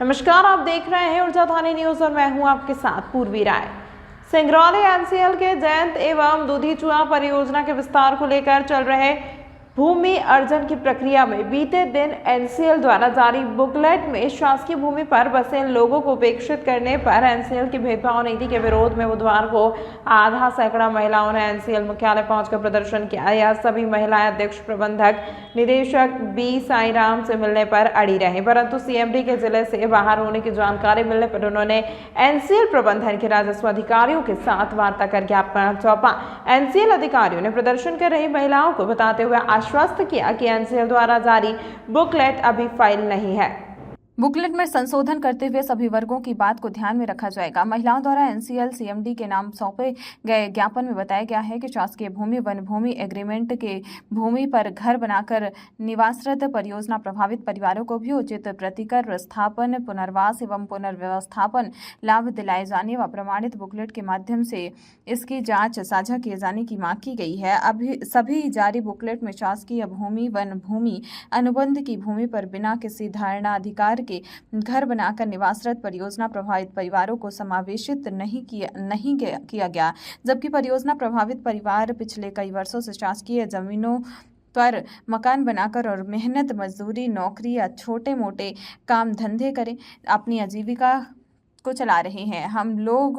नमस्कार, आप देख रहे हैं ऊर्जा थाने न्यूज और मैं हूं आपके साथ पूर्वी राय। सिंगरौली एनसीएल के जयंत एवं दूधीचुआ परियोजना के विस्तार को लेकर चल रहे भूमि अर्जन की प्रक्रिया में बीते दिन एनसीएल द्वारा जारी बुकलेट में शासकीय भूमि पर बसे लोगों को उपेक्षित करने पर एनसीएल की भेदभाव नीति के विरोध में बुधवार को आधा सैकड़ा महिलाओं ने एनसीएल मुख्यालय पहुंचकर प्रदर्शन किया। यह सभी महिलाएं अध्यक्ष, प्रबंधक, निदेशक बी साईराम से मिलने पर अड़ी रही, परंतु सीएमडी के जिले से बाहर होने की जानकारी मिलने पर उन्होंने एनसीएल प्रबंधन के राजस्व अधिकारियों के साथ वार्ता कर ज्ञापन सौंपा। एनसीएल अधिकारियों ने प्रदर्शन कर रही महिलाओं को बताते हुए आश्वस्त किया कि एनसीएल द्वारा जारी बुकलेट अभी फाइल नहीं है। बुकलेट में संशोधन करते हुए सभी वर्गों की बात को ध्यान में रखा जाएगा। महिलाओं द्वारा एनसीएल सीएमडी के नाम सौंपे गए ज्ञापन में बताया गया है कि शासकीय भूमि वन भूमि एग्रीमेंट के भूमि पर घर बनाकर निवासरत परियोजना प्रभावित परिवारों को भी उचित प्रतिकर विस्थापन, पुनर्वास एवं पुनर्व्यवस्थापन लाभ दिलाए जाने व प्रमाणित बुकलेट के माध्यम से इसकी जाँच साझा किए जाने की मांग की गई है। अभी सभी जारी बुकलेट में शासकीय भूमि वन भूमि अनुबंध की भूमि पर बिना किसी धारणा अधिकार के घर बनाकर निवासरत परियोजना प्रभावित परिवारों को समावेशित नहीं किया गया, जबकि परियोजना प्रभावित परिवार पिछले कई वर्षों से शासकीय जमीनों पर मकान बनाकर और मेहनत मजदूरी, नौकरी या छोटे मोटे काम धंधे करें अपनी आजीविका को चला रहे हैं। हम लोग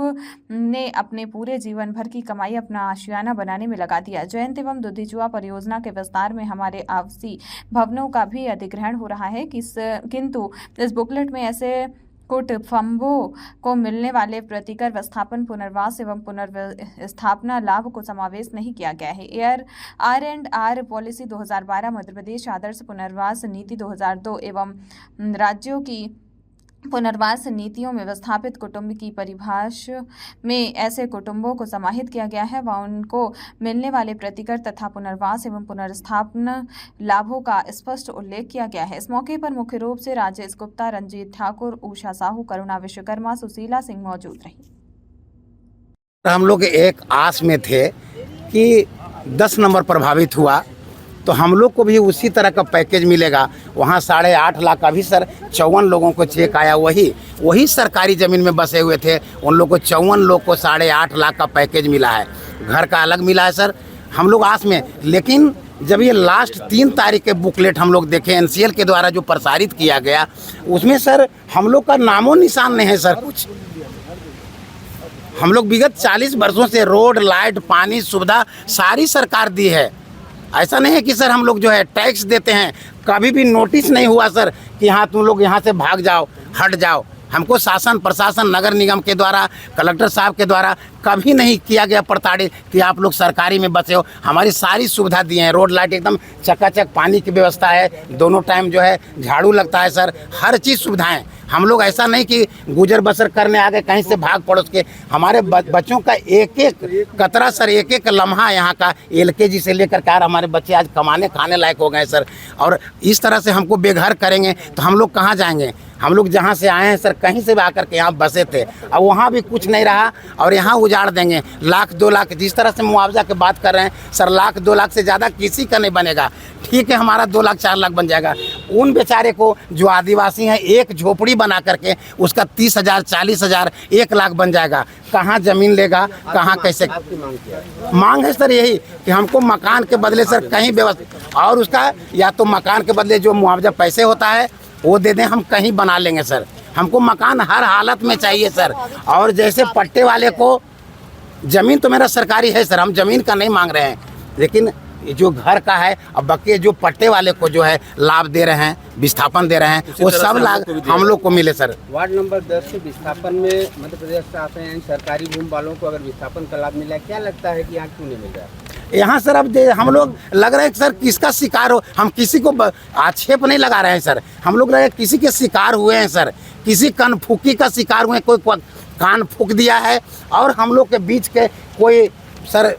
ने अपने पूरे जीवन भर की कमाई अपना आशियाना बनाने में लगा दिया। जयंत एवं दूधीचुआ परियोजना के विस्तार में हमारे आवासीय भवनों का भी अधिग्रहण हो रहा है, किंतु इस बुकलेट में ऐसे कुटुंबों को मिलने वाले प्रतिकर विस्थापन, पुनर्वास एवं पुनर्स्थापना लाभ को समावेश नहीं किया गया है। आर पॉलिसी 2012, मध्य प्रदेश आदर्श पुनर्वास नीति 2002 एवं राज्यों की पुनर्वास नीतियों में विस्थापित कुटुंब की परिभाषा में ऐसे कुटुंबों को समाहित किया गया है व उनको मिलने वाले प्रतिकर तथा पुनर्वास एवं पुनर्स्थापना लाभों का स्पष्ट उल्लेख किया गया है। इस मौके पर मुख्य रूप से राजेश गुप्ता, रंजीत ठाकुर, उषा साहू, करुणा विश्वकर्मा, सुशीला सिंह मौजूद रही। हम लोग एक आस में थे कि 10 नंबर प्रभावित हुआ तो हम लोग को भी उसी तरह का पैकेज मिलेगा। वहाँ 8.5 लाख का भी सर 54 लोगों को चेक आया, वही सरकारी ज़मीन में बसे हुए थे, उन लोग को 54 लोग को 8.5 लाख का पैकेज मिला है। घर का अलग मिला है सर, हम लोग आस में। लेकिन जब ये लास्ट 3 तारीख के बुकलेट हम लोग देखे एनसीएल के द्वारा जो प्रसारित किया गया, उसमें सर हम लोग का नामो निशान नहीं है सर कुछ। हम लोग विगत 40 वर्षों से रोड, लाइट, पानी सुविधा सारी सरकार दी है। ऐसा नहीं है कि सर हम लोग जो है टैक्स देते हैं, कभी भी नोटिस नहीं हुआ सर कि हाँ तुम लोग यहाँ से भाग जाओ, हट जाओ। हमको शासन प्रशासन नगर निगम के द्वारा, कलेक्टर साहब के द्वारा कभी नहीं किया गया प्रताड़ित कि आप लोग सरकारी में बसे हो। हमारी सारी सुविधा दी है, रोड लाइट एकदम चकाचक, पानी की व्यवस्था है, दोनों टाइम जो है झाड़ू लगता है सर, हर चीज़ सुविधाएं। हम लोग ऐसा नहीं कि गुजर बसर करने आ गए कहीं से भाग पड़ोस के। हमारे बच्चों का एक एक कतरा सर, एक एक लम्हा यहाँ का LKG से लेकर के हमारे बच्चे आज कमाने खाने लायक हो गए सर। और इस तरह से हमको बेघर करेंगे तो हम लोग कहाँ जाएंगे? हम लोग जहाँ से आए हैं सर, कहीं से भी आकर के यहाँ बसे थे, अब वहाँ भी कुछ नहीं रहा और यहाँ उजाड़ देंगे। 1-2 लाख जिस तरह से मुआवजा की बात कर रहे हैं सर, 1-2 लाख से ज़्यादा किसी का नहीं बनेगा। ठीक है, हमारा 2 लाख 4 लाख बन जाएगा। उन बेचारे को जो आदिवासी हैं, एक झोपड़ी बना करके उसका 30,000, 40,000, 1 लाख बन जाएगा। कहाँ ज़मीन लेगा, कहाँ कैसे? मांग है सर यही कि हमको मकान के बदले सर कहीं व्यवस्था, और उसका या तो मकान के बदले जो मुआवजा पैसे होता है वो दे दें, हम कहीं बना लेंगे सर। हमको मकान हर हालत में चाहिए सर। और जैसे पट्टे वाले को, ज़मीन तो मेरा सरकारी है सर, हम ज़मीन का नहीं मांग रहे हैं, लेकिन जो घर का है अब बाकी जो पट्टे वाले को जो है लाभ दे रहे हैं, विस्थापन दे रहे हैं, वो सब लाभ हम लोग को मिले सर। वार्ड नंबर 10 से विस्थापन में मध्य प्रदेश से आते हैं सरकारी भूमि वालों को अगर विस्थापन का लाभ मिला है, क्या लगता है कि यहाँ क्यों नहीं मिल रहा है? यहाँ सर अब हम लोग लग रहे हैं सर किसका शिकार हो, हम किसी को आक्षेप नहीं लगा रहे हैं सर, हम लोग लग रहे हैं किसी के शिकार हुए हैं सर, किसी कनफूकी का शिकार हुए, कोई कान फूक दिया है और हम लोग के बीच के कोई सर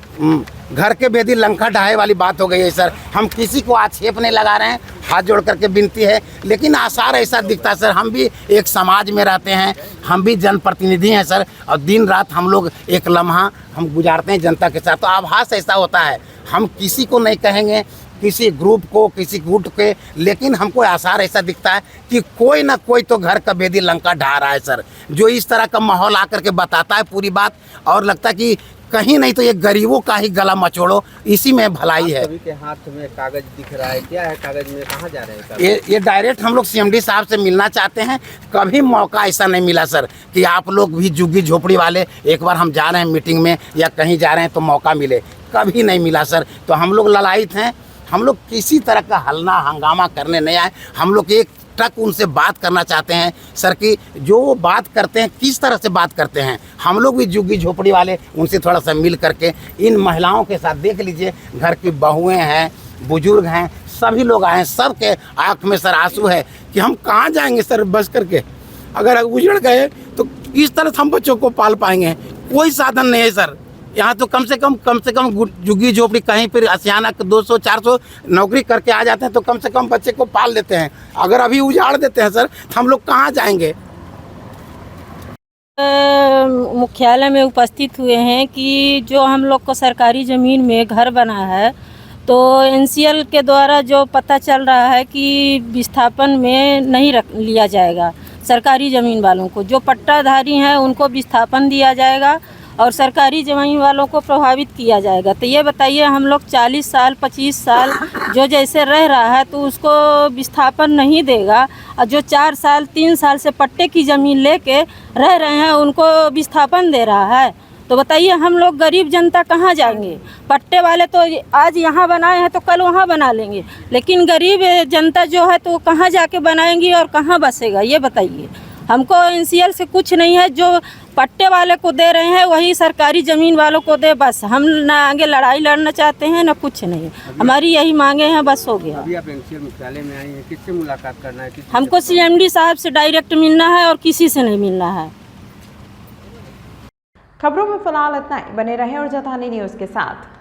घर के बेदी लंका ढाए वाली बात हो गई है सर। हम किसी को आक्षेप नहीं लगा रहे हैं, हाथ जोड़ करके विनती है, लेकिन आसार ऐसा दिखता है सर, हम भी एक समाज में रहते हैं, हम भी जनप्रतिनिधि हैं सर, और दिन रात हम लोग एक लम्हा हम गुजारते हैं जनता के साथ, तो आभास ऐसा होता है। हम किसी को नहीं कहेंगे किसी ग्रुप को, किसी गुट के, लेकिन हमको आसार ऐसा दिखता है कि कोई ना कोई तो घर का बेदी लंका ढा रहा है सर, जो इस तरह का माहौल आकर के बताता है पूरी बात। और लगता है कि कहीं नहीं तो ये गरीबों का ही गला मचोड़ो, इसी में भलाई है। सभी के हाथ में कागज दिख रहा है, क्या है कागज में, कहाँ जा रहे हैं कागज? ये डायरेक्ट हम लोग सीएमडी साहब से मिलना चाहते हैं। कभी मौका ऐसा नहीं मिला सर कि आप लोग भी झुग्गी झोपड़ी वाले, एक बार हम जा रहे हैं मीटिंग में या कहीं जा रहे हैं तो मौका मिले, कभी नहीं मिला सर। तो हम लोग ललायित हैं, हम लोग किसी तरह का हल्ला हंगामा करने नहीं आए। हम लोग एक टक उनसे बात करना चाहते हैं सर कि जो वो बात करते हैं किस तरह से बात करते हैं। हम लोग भी झुग्गी झोपड़ी वाले उनसे थोड़ा सा मिल करके इन महिलाओं के साथ, देख लीजिए घर की बहुएं हैं, बुजुर्ग हैं, सभी लोग आए हैं, सबके आँख में सर आंसू है कि हम कहाँ जाएंगे सर बस करके। अगर उजड़ गए तो किस तरह से हम बच्चों को पाल पाएंगे, कोई साधन नहीं है सर। यहाँ तो कम से कम झुग्गी झोपड़ी कहीं पर असियाना 200-400 नौकरी करके आ जाते हैं तो कम से कम बच्चे को पाल लेते हैं। अगर अभी उजाड़ देते हैं सर तो हम लोग कहाँ जाएंगे। मुख्यालय में उपस्थित हुए हैं कि जो हम लोग को सरकारी ज़मीन में घर बना है तो एनसीएल के द्वारा जो पता चल रहा है कि विस्थापन में नहीं रख लिया जाएगा। सरकारी ज़मीन वालों को, जो पट्टाधारी हैं उनको विस्थापन दिया जाएगा और सरकारी ज़मीन वालों को प्रभावित किया जाएगा। तो ये बताइए, हम लोग 40 साल 25 साल जो जैसे रह रहा है तो उसको विस्थापन नहीं देगा, और जो 4 साल 3 साल से पट्टे की ज़मीन लेके रह रहे हैं उनको विस्थापन दे रहा है। तो बताइए हम लोग गरीब जनता कहाँ जाएंगे? पट्टे वाले तो आज यहाँ बनाए हैं तो कल वहाँ बना लेंगे, लेकिन गरीब जनता जो है तो कहाँ जाके बनाएंगी और कहाँ बसेगा? ये बताइए। हमको एनसीएल से कुछ नहीं है, जो पट्टे वाले को दे रहे हैं वही सरकारी ज़मीन वालों को दे, बस। हम ना आगे लड़ाई लड़ना चाहते हैं ना कुछ नहीं, हमारी यही मांगे हैं, बस हो गया। अभी आप एनसीएल मुख्यालय में आई हैं, किससे मुलाकात करना है? हमको सीएमडी साहब से डायरेक्ट मिलना है और किसी से नहीं मिलना है। खबरों में फिलहाल इतना ही। बने रहें ऊर्जा थानी न्यूज़ के साथ।